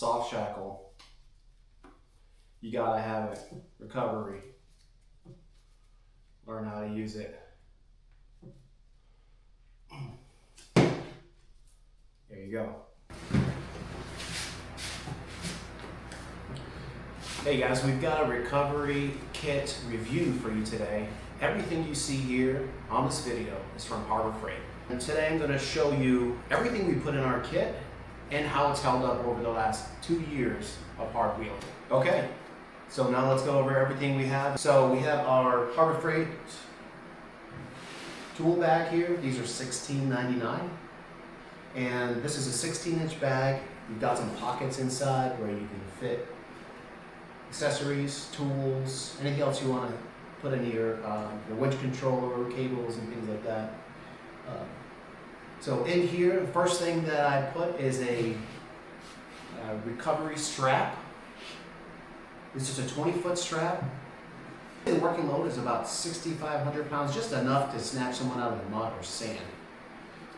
soft shackle, you gotta have it. Recovery. Learn how to use it. There you go. Hey guys, we've got a recovery kit review for you today. Everything you see here on this video is from Harbor Freight. And today I'm going to show you everything we put in our kit and how it's held up over the last 2 years of hard wheeling. Okay, so now let's go over everything we have. So we have our Harbor Freight tool bag here. These are $16.99. And this is a 16-inch bag. You've got some pockets inside where you can fit accessories, tools, anything else you want to put in your winch controller, cables, and things like that. So in here, the first thing that I put is a recovery strap. This is a 20-foot strap. The working load is about 6,500 pounds, just enough to snatch someone out of the mud or sand.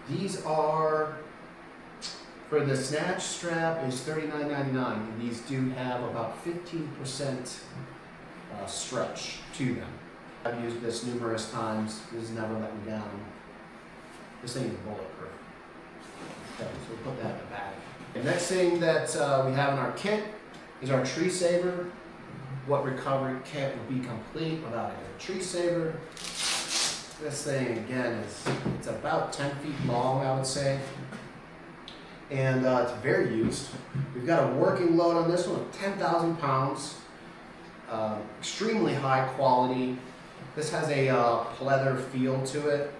These are, for the snatch strap is $39.99, and these do have about 15% stretch to them. I've used this numerous times. This has never let me down. This thing is bulletproof. Okay, so we'll put that in the bag. The next thing that we have in our kit is our tree saver. What recovery kit would be complete without a tree saver? This thing again it's about 10 feet long, I would say. And it's very used. We've got a working load on this one of 10,000 pounds. Extremely high quality. This has a pleather feel to it,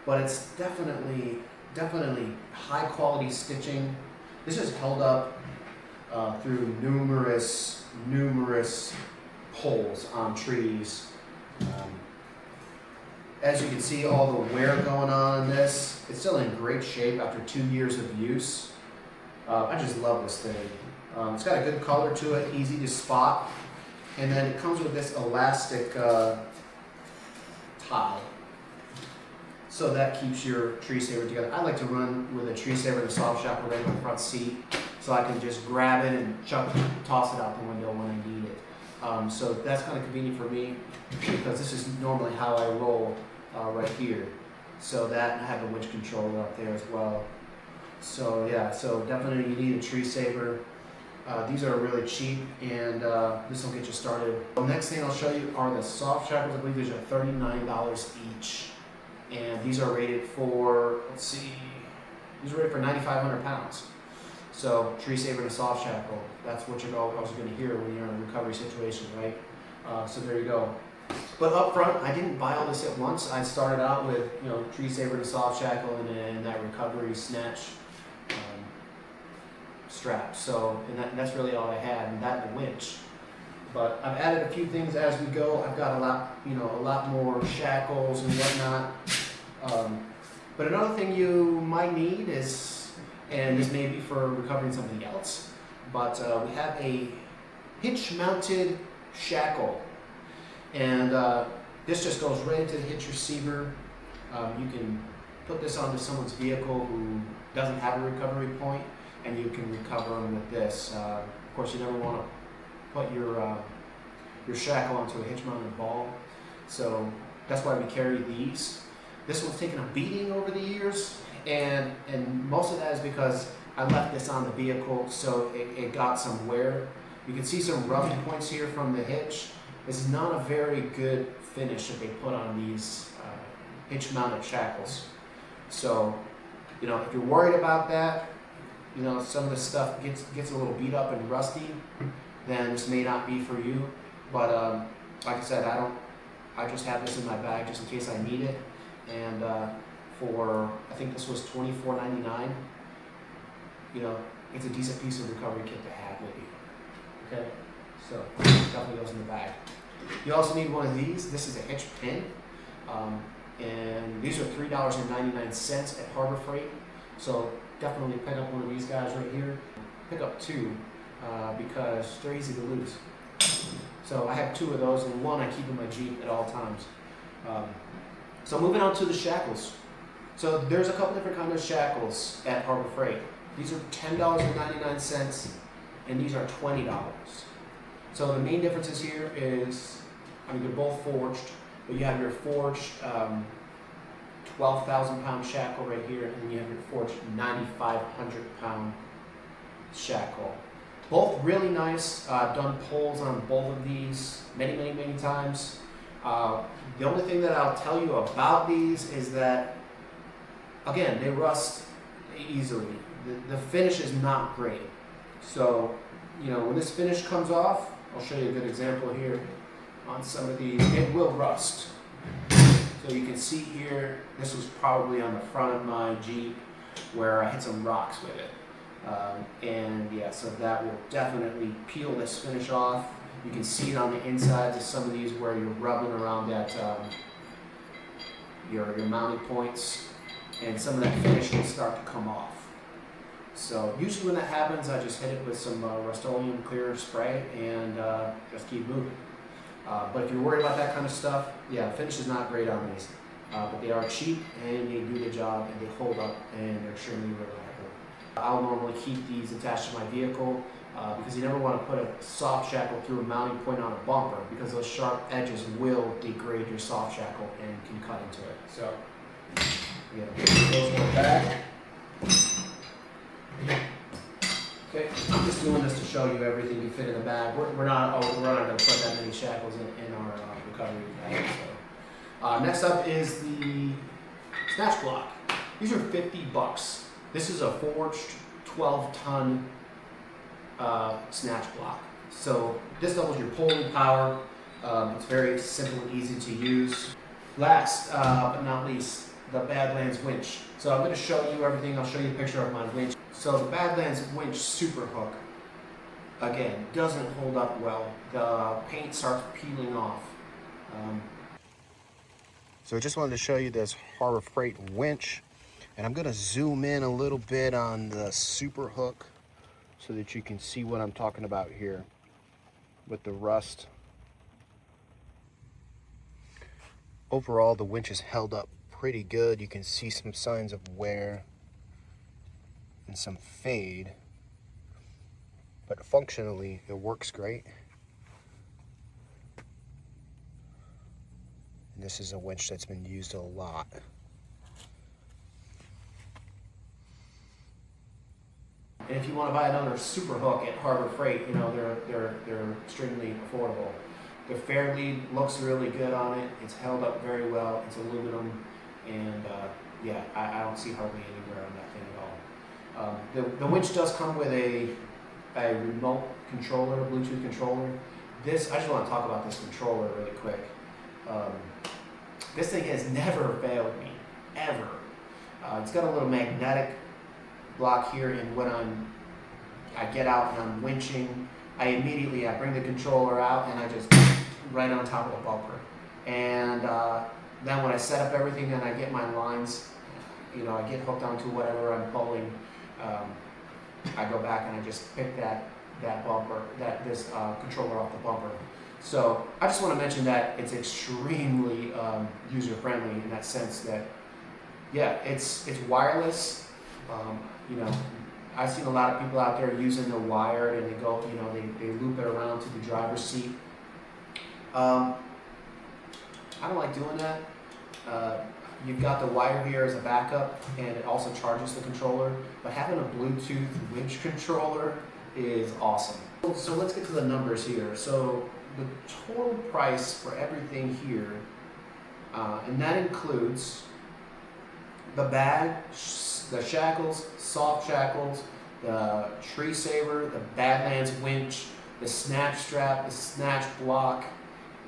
but it's definitely high quality stitching. This is held up through numerous pulls on trees. As you can see, all the wear going on in this. It's still in great shape after 2 years of use. I just love this thing. It's got a good color to it, easy to spot. And then it comes with this elastic tie. So that keeps your tree saver together. I like to run with a tree saver and a soft shackle right in my front seat, so I can just grab it and toss it out the window when I need it. So that's kind of convenient for me, because this is normally how I roll right here. So that, I have a winch controller up there as well. So yeah, so definitely you need a tree saver. These are really cheap, and this will get you started. The next thing I'll show you are the soft shackles. I believe these are $39 each. And these are rated for, let's see, these are rated for 9,500 pounds. So tree saver and a soft shackle, that's what you're always going to hear when you're in a recovery situation, right? So there you go. But up front, I didn't buy all this at once. I started out with, tree saver and a soft shackle, and then that recovery snatch strap. So, and that's really all I had, and that and the winch. But I've added a few things as we go. I've got a lot more shackles and whatnot. But another thing you might need is, and this may be for recovering something else, but we have a hitch-mounted shackle. And this just goes right into the hitch receiver. You can put this onto someone's vehicle who doesn't have a recovery point, and you can recover them with this. Of course, you never want to put your shackle onto a hitch-mounted ball, so that's why we carry these. This one's taken a beating over the years, and most of that is because I left this on the vehicle, so it got some wear. You can see some rough points here from the hitch. This is not a very good finish that they put on these hitch-mounted shackles. So, if you're worried about that, some of the stuff gets a little beat up and rusty, then this may not be for you. But like I said, I just have this in my bag just in case I need it. And I think this was $24.99. It's a decent piece of recovery kit to have with you. Okay, so definitely goes in the bag. You also need one of these. This is a hitch pin, and these are $3.99 at Harbor Freight. So definitely pick up one of these guys right here. Pick up two because they're easy to lose. So I have two of those, and one I keep in my Jeep at all times. So moving on to the shackles. So there's a couple different kinds of shackles at Harbor Freight. These are $10.99 and these are $20. So the main differences here is, I mean, they're both forged, but you have your forged 12,000 pound shackle right here, and then you have your forged 9,500 pound shackle. Both really nice. I've done pulls on both of these many times. The only thing that I'll tell you about these is that, again, they rust easily. The finish is not great. So, you know, when this finish comes off, I'll show you a good example here on some of these. It will rust. So you can see here, this was probably on the front of my Jeep where I hit some rocks with it. And yeah, so that will definitely peel this finish off. You can see it on the insides of some of these where you're rubbing around that your mounting points, and some of that finish will start to come off. So usually when that happens, I just hit it with some Rust-Oleum clear spray and just keep moving. But if you're worried about that kind of stuff, yeah, the finish is not great on these. But they are cheap and they do the job and they hold up and they're extremely reliable. I'll normally keep these attached to my vehicle because you never want to put a soft shackle through a mounting point on a bumper, because those sharp edges will degrade your soft shackle and can cut into it. So, yeah, those go back. Okay, I'm just doing this to show you everything you fit in the bag. We're not going to put that many shackles in our recovery bag. So. Next up is the snatch block. These are $50. This is a forged 12-ton snatch block. So this doubles your pulling power. It's very simple and easy to use. Last but not least, the Badlands winch. So I'm going to show you everything. I'll show you a picture of my winch. So the Badlands winch super hook, again, doesn't hold up well. The paint starts peeling off. So I just wanted to show you this Harbor Freight winch. And I'm going to zoom in a little bit on the super hook so that you can see what I'm talking about here with the rust. Overall, the winch is held up pretty good. You can see some signs of wear and some fade, but functionally it works great. And this is a winch that's been used a lot. And if you want to buy another super hook at Harbor Freight, you know, they're extremely affordable. The Fairlead looks really good on it. It's held up very well. It's aluminum, and yeah, I don't see hardly any wear on that thing at all. The winch does come with a remote controller, Bluetooth controller. I just want to talk about this controller really quick. This thing has never failed me, ever. It's got a little magnetic block here, and when I get out and I'm winching, I bring the controller out and I just right on top of the bumper. And then when I set up everything and I get my lines, you know, I get hooked onto whatever I'm pulling, I go back and I just pick this controller off the bumper. So I just want to mention that it's extremely user-friendly in that sense that, yeah, it's wireless. You know, I've seen a lot of people out there using the wired, and they go, you know, they loop it around to the driver's seat. I don't like doing that. You've got the wire here as a backup, and it also charges the controller, but having a Bluetooth winch controller is awesome. So let's get to the numbers here. So the total price for everything here, and that includes the bag, the shackles, soft shackles, the tree saver, the Badlands winch, the snatch strap, the snatch block,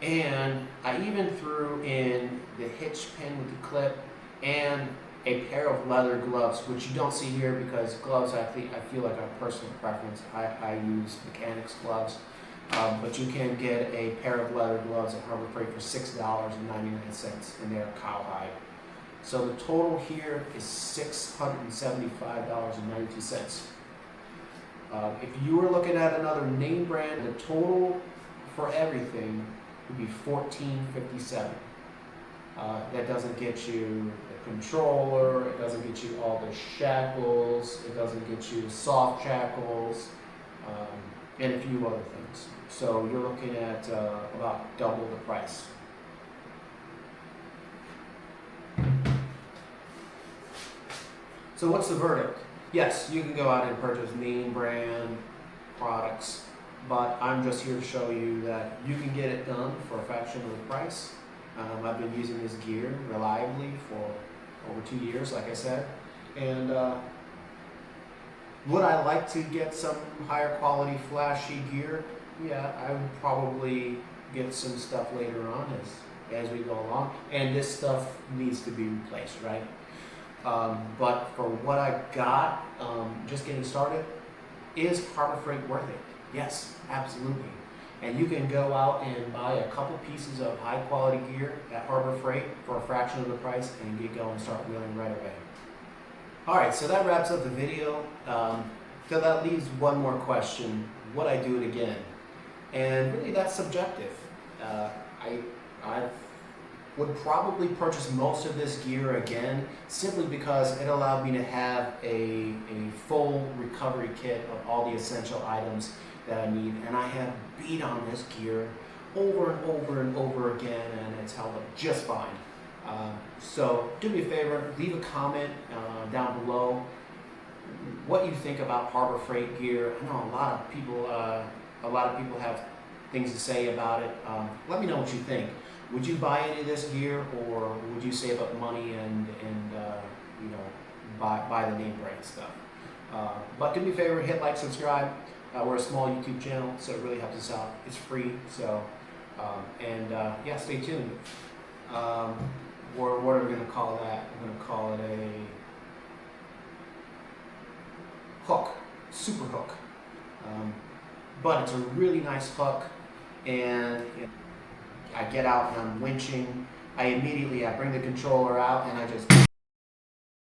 and I even threw in the hitch pin with the clip and a pair of leather gloves, which you don't see here because gloves I feel like a personal preference. I use mechanics gloves, but you can get a pair of leather gloves at Harbor Freight for $6.99, and they're cowhide. So the total here is $675.92. If you were looking at another name brand, the total for everything would be $14.57. That doesn't get you the controller, it doesn't get you all the shackles, it doesn't get you the soft shackles. and a few other things. So you're looking at about double the price. So what's the verdict? Yes, you can go out and purchase name brand products, but I'm just here to show you that you can get it done for a fraction of the price. I've been using this gear reliably for over 2 years, like I said, and would I like to get some higher quality flashy gear? Yeah, I would probably get some stuff later on as we go along, and this stuff needs to be replaced, right? But for what I got, just getting started, is Harbor Freight worth it? Yes, absolutely. And you can go out and buy a couple pieces of high quality gear at Harbor Freight for a fraction of the price and get going and start wheeling right away. Alright, so that wraps up the video. So that leaves one more question. Would I do it again? And really that's subjective. I would probably purchase most of this gear again simply because it allowed me to have a full recovery kit of all the essential items that I need, and I have beat on this gear over and over and over again, and it's held up just fine. So do me a favor, leave a comment down below what you think about Harbor Freight gear. I know a lot of people have things to say about it. Let me know what you think. Would you buy any of this gear, or would you save up money and you know, buy the name brand stuff? But do me a favor, hit like, subscribe. We're a small YouTube channel, so it really helps us out. It's free, so yeah, stay tuned. What are we going to call that? I'm going to call it a hook, super hook. But it's a really nice hook, and I get out and I'm winching. I bring the controller out and I just